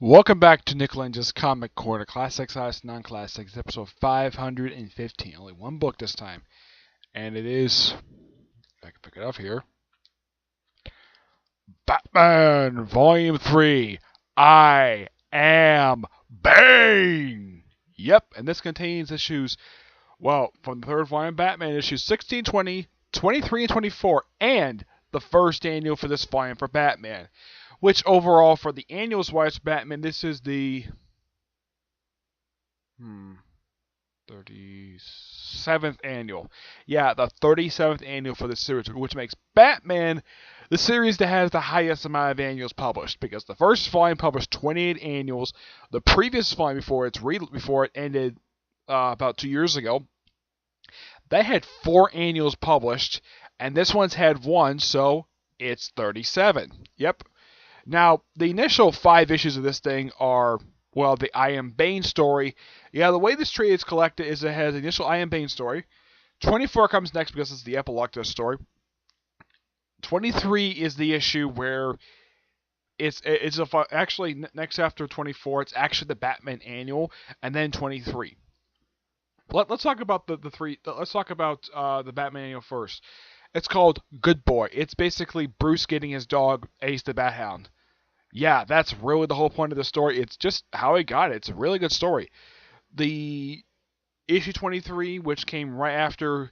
Welcome back to Nick Lenz's Comic Corner, Classics, Non-Classics, episode 515. Only one book this time, and it is, if I can pick it up here, Batman, Volume 3, I Am Bane! Yep, and this contains issues, from the third volume, Batman, issues 16, 20, 23, and 24, and the first annual for this volume for Batman. Which overall, for the annuals wise Batman, this is the 37th annual. Yeah, the 37th annual for the series, which makes Batman the series that has the highest amount of annuals published, because the first volume published 28 annuals. The previous volume before it ended about 2 years ago, they had 4 annuals published, and this one's had 1, so it's 37. Yep. Now, the initial 5 issues of this thing are, the I Am Bane story. Yeah, the way this trade is collected is it has the initial I Am Bane story. 24 comes next because it's the epilogue to the story. 23 is the issue where actually next after 24, it's actually the Batman annual, and then 23. Let's talk about the three. Let's talk about the Batman annual first. It's called Good Boy. It's basically Bruce getting his dog Ace the Bat Hound. Yeah, that's really the whole point of the story. It's just how he got it. It's a really good story. The issue 23, which came right after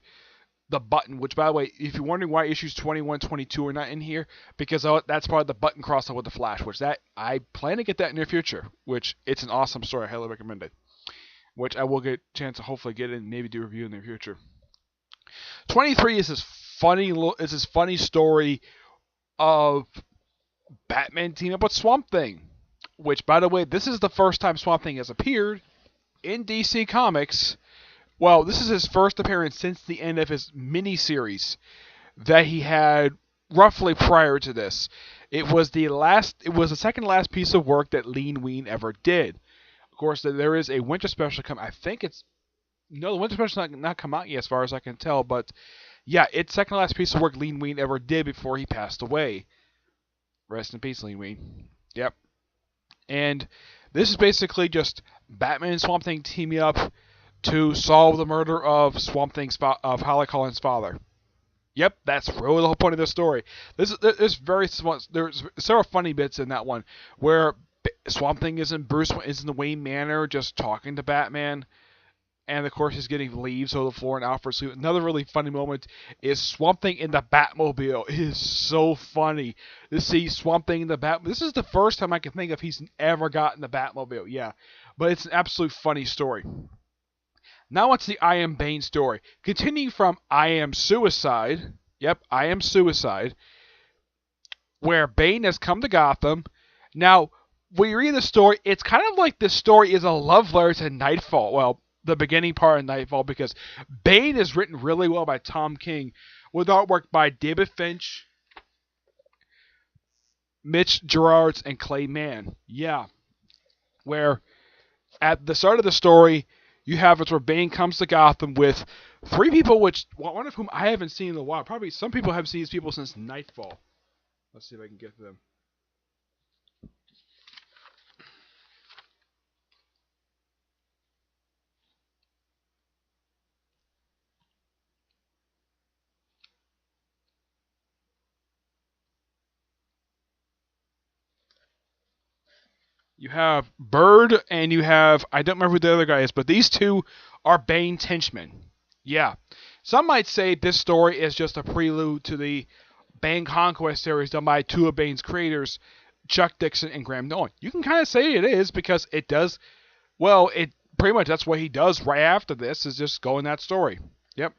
the button, which, by the way, if you're wondering why issues 21, 22 are not in here, because that's part of the button crossover with the Flash, which I plan to get that in the near future, which it's an awesome story. I highly recommend it, which I will get a chance to hopefully get in and maybe do a review in the future. 23 is this funny story of Batman teaming up with Swamp Thing, which, by the way, this is the first time Swamp Thing has appeared in DC Comics. Well, this is his first appearance since the end of his miniseries that he had roughly prior to this. It was the second last piece of work that Lean Ween ever did. Of course, there is a winter special come. I think the winter special not come out yet, as far as I can tell. But yeah, it's second last piece of work Lean Ween ever did before he passed away. Rest in peace, Lean Ween. Yep. And this is basically just Batman and Swamp Thing teaming up to solve the murder of Holly Collins' father. Yep, that's really the whole point of this story. There's several funny bits in that one where Swamp Thing is in the Wayne Manor just talking to Batman. And of course, he's getting leaves on the floor and Alfred sleep. Another really funny moment is Swamp Thing in the Batmobile. It is so funny to see Swamp Thing in the Batmobile. This is the first time I can think of he's ever gotten the Batmobile. Yeah, but it's an absolute funny story. Now it's the I Am Bane story. Continuing from I Am Suicide. Yep, I Am Suicide. Where Bane has come to Gotham. Now, when you read the story, it's kind of like this story is a love letter to Nightfall. Well, the beginning part of Nightfall, because Bane is written really well by Tom King, with artwork by David Finch, Mitch Gerards, and Clay Mann. Yeah. Where at the start of the story, you have it where Bane comes to Gotham with 3 people, one of whom I haven't seen in a while. Probably some people have seen these people since Nightfall. Let's see if I can get to them. You have Bird, and you have, I don't remember who the other guy is, but these 2 are Bane's henchmen. Yeah. Some might say this story is just a prelude to the Bane Conquest series done by 2 of Bane's creators, Chuck Dixon and Graham Nolan. You can kind of say it is, because it does, it pretty much that's what he does right after this, is just go in that story. Yep.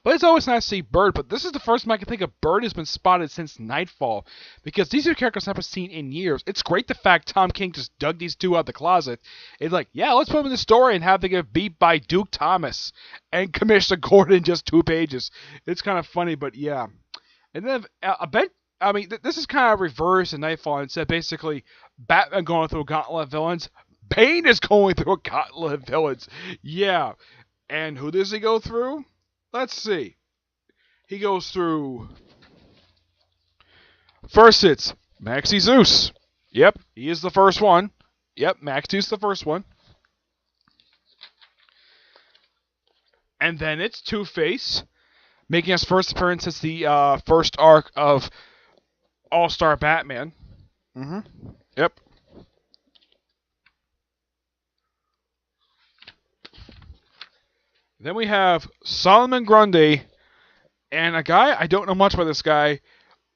But it's always nice to see Bird, but this is the first time I can think of Bird has been spotted since Nightfall, because these 2 characters I haven't seen in years. It's great the fact Tom King just dug these 2 out of the closet. It's like, yeah, let's put them in the story and have them get beat by Duke Thomas and Commissioner Gordon in just 2 pages. It's kind of funny, but yeah. And then this is kind of reverse in Nightfall. Instead, basically, Batman going through a gauntlet of villains. Bane is going through a gauntlet of villains. Yeah. And who does he go through? Let's see. He goes through... First it's Maxie Zeus. Yep, he is the first one. Yep, Max 2's the first one. And then it's Two-Face, making his first appearance as the first arc of All-Star Batman. Yep. Then we have Solomon Grundy and a guy, I don't know much about this guy,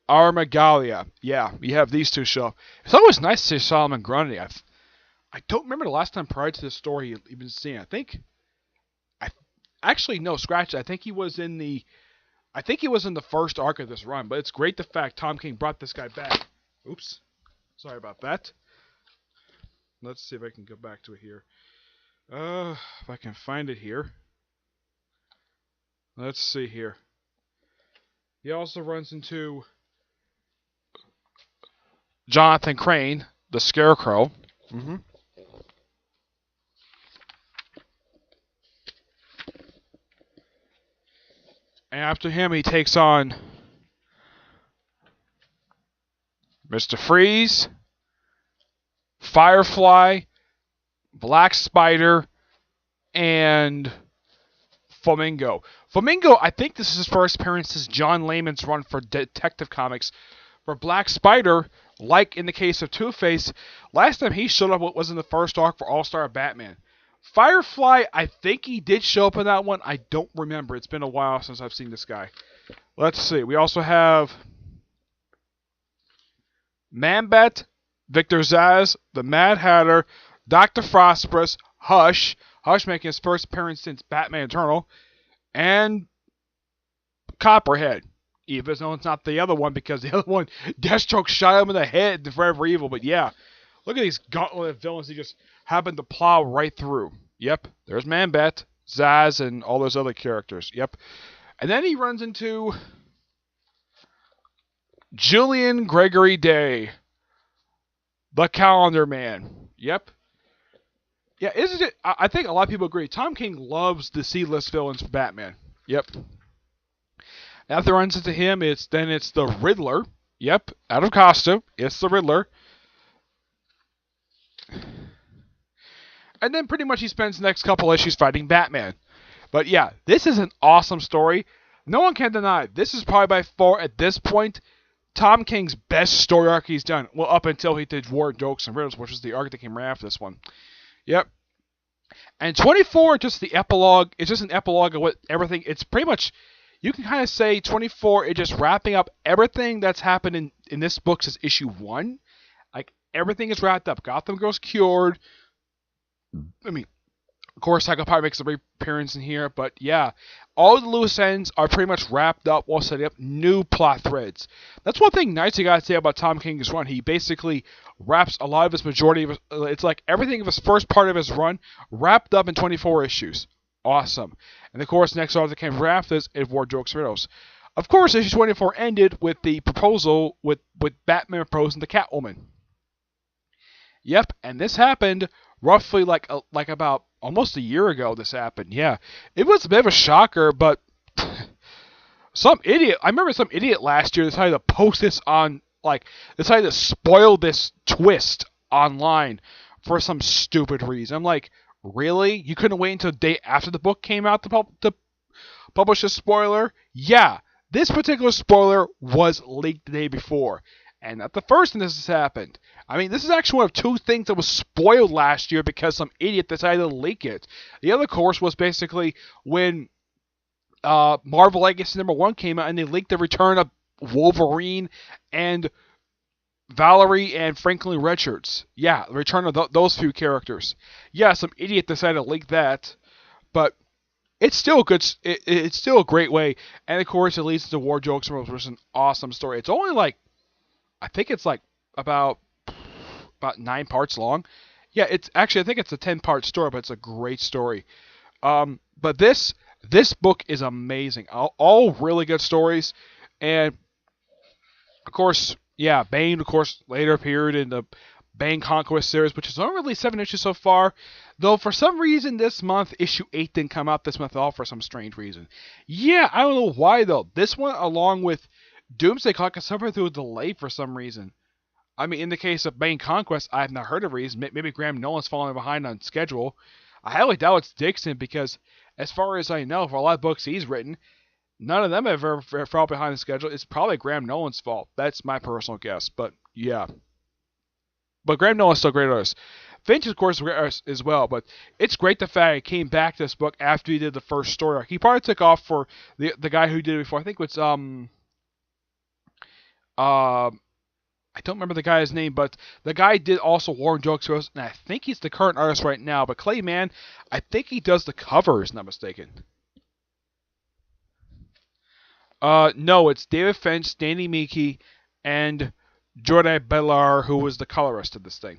Armagalia. Yeah, we have these two show up. It's always nice to see Solomon Grundy. I don't remember the last time prior to this story even seeing. Actually no, scratch it. I think he was in the first arc of this run. But it's great the fact Tom King brought this guy back. Oops, sorry about that. Let's see if I can go back to it here. If I can find it here. Let's see here. He also runs into Jonathan Crane, the Scarecrow. And after him, he takes on Mr. Freeze, Firefly, Black Spider, and Flamingo. Flamingo, I think this is his first appearance since John Layman's run for Detective Comics. For Black Spider, like in the case of Two-Face, last time he showed up was in the first arc for All-Star Batman. Firefly, I think he did show up in that one. I don't remember. It's been a while since I've seen this guy. Let's see. We also have Man-Bat, Victor Zsasz, the Mad Hatter, Dr. Phosphorus, Hush making his first appearance since Batman Eternal, and Copperhead. Even though it's not the other one, because the other one, Deathstroke shot him in the head, Forever Evil. But yeah, look at these gauntlet of villains he just happened to plow right through. Yep, there's Man-Bat, Zsasz, and all those other characters. Yep. And then he runs into Julian Gregory Day, the Calendar Man. Yep. Yeah, isn't it? I think a lot of people agree. Tom King loves the C-list villains for Batman. Yep. After runs into him, it's the Riddler. Yep, out of costume. It's the Riddler. And then pretty much he spends the next couple issues fighting Batman. But yeah, this is an awesome story. No one can deny it. This is probably by far, at this point, Tom King's best story arc he's done. Well, up until he did War, Jokes, and Riddles, which is the arc that came right after this one. Yep. And 24, just the epilogue. It's just an epilogue of what everything. It's pretty much, you can kind of say 24 is just wrapping up everything that's happened in this book since issue 1. Like, everything is wrapped up. Gotham Girl's cured. I mean, of course, Psycho Pirate makes a reappearance in here, but yeah, all the loose ends are pretty much wrapped up while setting up new plot threads. That's one thing nice you gotta say about Tom King's run. He basically wraps a lot of his majority of his, it's like everything of his first part of his run wrapped up in 24 issues. Awesome. And of course, next arc that came right after this is War, Jokes, Riddles. Of course, issue 24 ended with the proposal with Batman proposing to Catwoman. Yep, and this happened roughly like about almost a year ago. This happened. Yeah, it was a bit of a shocker, but some idiot. I remember some idiot last year decided to post this on, decided to spoil this twist online for some stupid reason. I'm like, really? You couldn't wait until the day after the book came out to publish a spoiler? Yeah, this particular spoiler was leaked the day before. And not the first time this has happened. I mean, this is actually one of two things that was spoiled last year because some idiot decided to leak it. The other course was basically when Marvel Legacy #1 came out and they leaked the return of Wolverine and Valerie and Franklin Richards. Yeah, the return of those few characters. Yeah, some idiot decided to leak that, but it's still good. It's still a great way. And of course, it leads to War, Jokes, and Riddles, which is an awesome story. It's only I think it's about 9 parts long. Yeah, it's actually, I think it's a 10-part story, but it's a great story. But this book is amazing. All really good stories. And of course, yeah, Bane, of course, later appeared in the Bane Conquest series, which is only really 7 issues so far. Though for some reason this month, issue 8 didn't come out this month at all for some strange reason. Yeah, I don't know why though. This one, along with Doomsday Clock, is suffering through a delay for some reason. I mean, in the case of Bane Conquest, I've not heard of Reeves. Maybe Graham Nolan's falling behind on schedule. I highly doubt it's Dixon because, as far as I know, for a lot of books he's written, none of them have ever fallen behind the schedule. It's probably Graham Nolan's fault. That's my personal guess. But yeah. But Graham Nolan's still a great artist. Finch, of course, is a great artist as well. But it's great the fact he came back to this book after he did the first story arc. He probably took off for the guy who did it before. I think it was I don't remember the guy's name, but the guy did also War and Jokes for us, and I think he's the current artist right now. But Clay Mann, I think he does the cover, if I'm not mistaken. No, it's David Finch, Danny Miki, and Jordan Bellar, who was the colorist of this thing.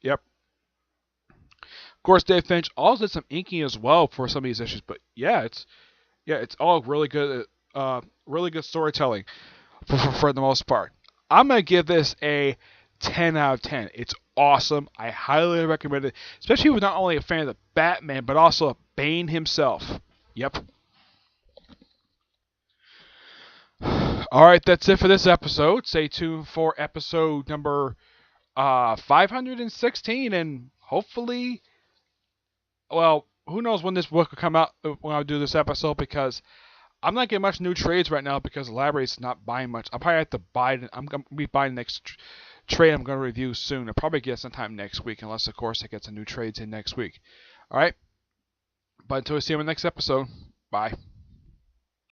Yep. Of course, David Finch also did some inking as well for some of these issues. But it's all really good storytelling for the most part. I'm gonna give this a 10 out of 10. It's awesome. I highly recommend it, especially if you're not only a fan of the Batman, but also Bane himself. Yep. All right, that's it for this episode. Stay tuned for episode number 516, and hopefully, well, who knows when this book will come out when I do this episode, because I'm not getting much new trades right now because the library's not buying much. I'll probably have to buy it. I'm going to be buying the next trade I'm going to review soon. I'll probably get sometime next week, unless, of course, I get some new trades in next week. All right? But until we see you in the next episode, bye.